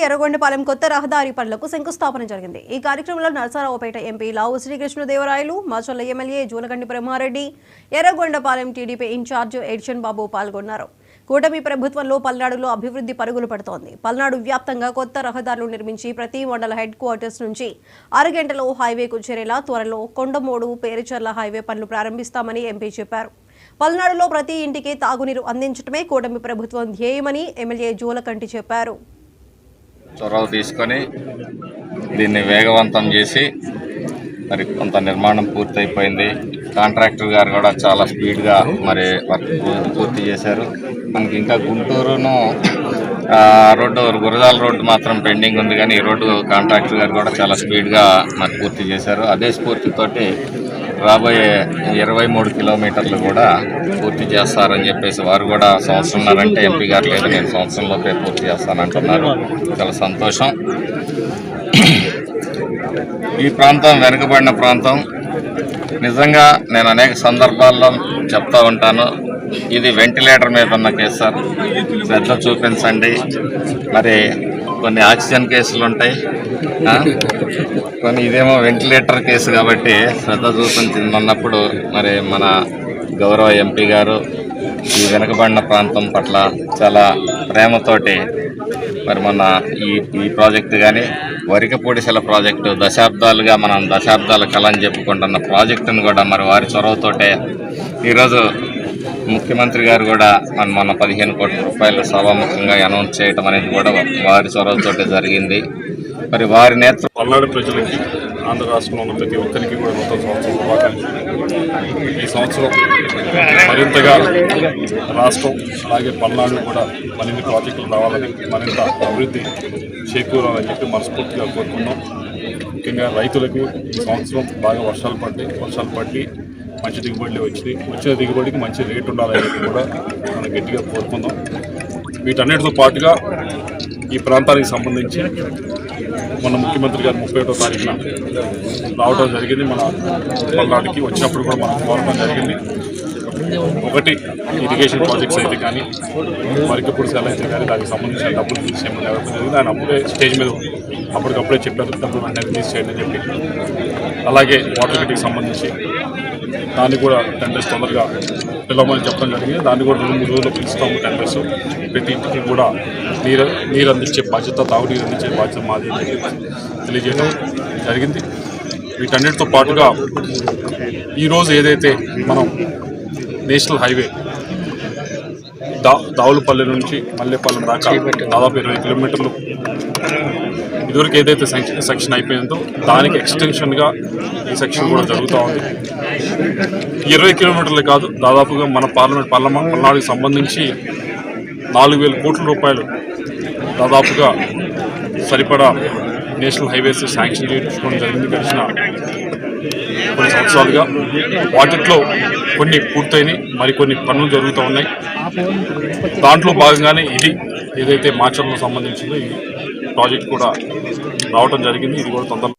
ఎర్రగొండపాలెం కొత్త రహదారి పనులకు శంకుస్థాపన జరిగింది. ఈ కార్యక్రమంలో Narasaraopet MP Lavu Srikrishnadevarayalu, Macherla MLA Julagandi Brahmareddy, Yerragondapalem TDP in charge Edison Babu పాల్గొన్నారు. కూటమి ప్రభుత్వంలో పల్నాడులో అభివృద్ధి పరుగులు పడుతోంది. పల్నాడు వ్యాప్తంగా కొత్త రహదారులు నిర్మించి ప్రతి మండల హెడ్ క్వార్టర్స్ నుంచి 6 గంటలో హైవేకు చేరేలా త్వరలో కొండమూడు పేరుచర్ల హైవే పనులు ప్రారంభిస్తామని ఎంపీ చెప్పారు. పల్నాడులో ప్రతి ఇంటికి తాగునీరు అందించడమే కూటమి ప్రభుత్వం ధ్యేయమని ఎమ్మెల్యే జూలకంటి చెప్పారు. చొరవ తీసుకొని దీన్ని వేగవంతం చేసి మరి కొంత నిర్మాణం పూర్తయిపోయింది. కాంట్రాక్టర్ గారు కూడా చాలా స్పీడ్గా మరి వర్క్ పూర్తి చేశారు. మనకి ఇంకా గుంటూరును రోడ్డు గురజాల రోడ్డు మాత్రం పెండింగ్ ఉంది, కానీ ఈ రోడ్డు కాంట్రాక్టర్ గారు కూడా చాలా స్పీడ్గా మరి పూర్తి చేశారు. అదే స్ఫూర్తితోటి రాబోయే 23 కిలోమీటర్లు కూడా పూర్తి చేస్తారని చెప్పేసి వారు కూడా సంవత్సరంన్నారంటే ఎంపీ గారు లేదు, నేను సంవత్సరంలోపే పూర్తి చేస్తానంటున్నారు. చాలా సంతోషం. ఈ ప్రాంతం వెనుకబడిన ప్రాంతం. నిజంగా నేను అనేక సందర్భాల్లో చెప్తా ఉంటాను, ఇది వెంటిలేటర్ మీద ఉన్న కేసు సార్, శ్రద్ధ చూపించండి. మరి కొన్ని ఆక్సిజన్ కేసులు ఉంటాయి, కొన్ని ఇదేమో వెంటిలేటర్ కేసు కాబట్టి శ్రద్ధ చూపించింది అన్నప్పుడు మరి మన గౌరవ ఎంపీ గారు ఈ వెనుకబడిన ప్రాంతం పట్ల చాలా ప్రేమతోటి మరి మొన్న ఈ ప్రాజెక్టు కానీ వరికపూడిశల ప్రాజెక్టు దశాబ్దాలుగా మనం దశాబ్దాల కళ అని చెప్పుకుంటున్న ప్రాజెక్టును కూడా మరి వారి చొరవతోటే ఈరోజు ముఖ్యమంత్రి గారు కూడా మొన్న 15 కోట్ల రూపాయలు సభాముఖంగా అనౌన్స్ చేయడం అనేది కూడా వారి చొరవతోటే జరిగింది. మరి వారి నేతృత్వం పల్నాడు ప్రజలకి, ఆంధ్ర రాష్ట్రంలో ఉన్న ప్రతి ఒక్కరికి కూడా నూతన సంవత్సరం శుభాకాంక్షలు. ఈ సంవత్సరం మరింతగా రాష్ట్రం అలాగే పల్నాడు కూడా మరిన్ని ప్రాజెక్టులు రావాలని, మరింత అభివృద్ధి చేకూరాలని చెప్పి మనస్ఫూర్తిగా కోరుకున్నాం. ముఖ్యంగా రైతులకు ఈ సంవత్సరం బాగా వర్షాలు పట్టి మంచి దిగుబడులు వచ్చిన దిగుబడికి మంచి రేటు ఉండాలని చెప్పి కూడా మనం గట్టిగా కోరుకుందాం. వీటన్నిటితో పాటుగా ఈ ప్రాంతానికి సంబంధించి మన ముఖ్యమంత్రి గారు 31వ తారీఖున రావడం జరిగింది. మన పల్నాడుకి వచ్చినప్పుడు కూడా మనం కోరడం జరిగింది. ఒకటి ఇరిగేషన్ ప్రాజెక్ట్స్ అయితే కానీ, వరికపూడిశల అయితే కానీ దానికి సంబంధించిన డబ్బులు రిలీజ్ చేయమని జరగడం జరిగింది. ఆయన అప్పుడే స్టేజ్ మీద అప్పటికప్పుడే చెప్పారు, డబ్బులు వెంటనే రిలీజ్ చేయండి అని చెప్పి. అలాగే వాటర్ గేట్కి సంబంధించి దాన్ని కూడా టెండర్స్ తొందరగా పిలవమని చెప్పడం జరిగింది. దాన్ని కూడా 2-3 రోజుల్లో పిలుస్తాము టెండర్స్. ప్రతి ఇంటికి కూడా నీరు అందించే బాధ్యత, తాగునీరు అందించే బాధ్యత మాది తెలియజేయడం జరిగింది. వీటన్నిటితో పాటుగా ఈరోజు ఏదైతే మనం నేషనల్ హైవే దావులపల్లి నుంచి మల్లేపాలెం దాకా దాదాపు 20 కిలోమీటర్లు ఇదివరకు ఏదైతే సెక్షన్ అయిపోయిందో దానికి ఎక్స్టెన్షన్గా ఈ సెక్షన్ కూడా జరుగుతూ ఉంది. 20 కిలోమీటర్లు కాదు, దాదాపుగా మన పల్నాడుకి సంబంధించి 4,000 కోట్ల రూపాయలు దాదాపుగా సరిపడా నేషనల్ హైవేస్ శాంక్షన్ చేయించుకోవడం జరిగింది గడిచిన కొన్ని సంవత్సరాలుగా. వాటిలో కొన్ని పూర్తయినాయి, మరికొన్ని పనులు జరుగుతూ ఉన్నాయి. దాంట్లో భాగంగానే ఇది ఏదైతే మాచర్లకు సంబంధించిందో ఈ ప్రాజెక్ట్ కూడా రావడం జరిగింది. ఇది కూడా తొందరలో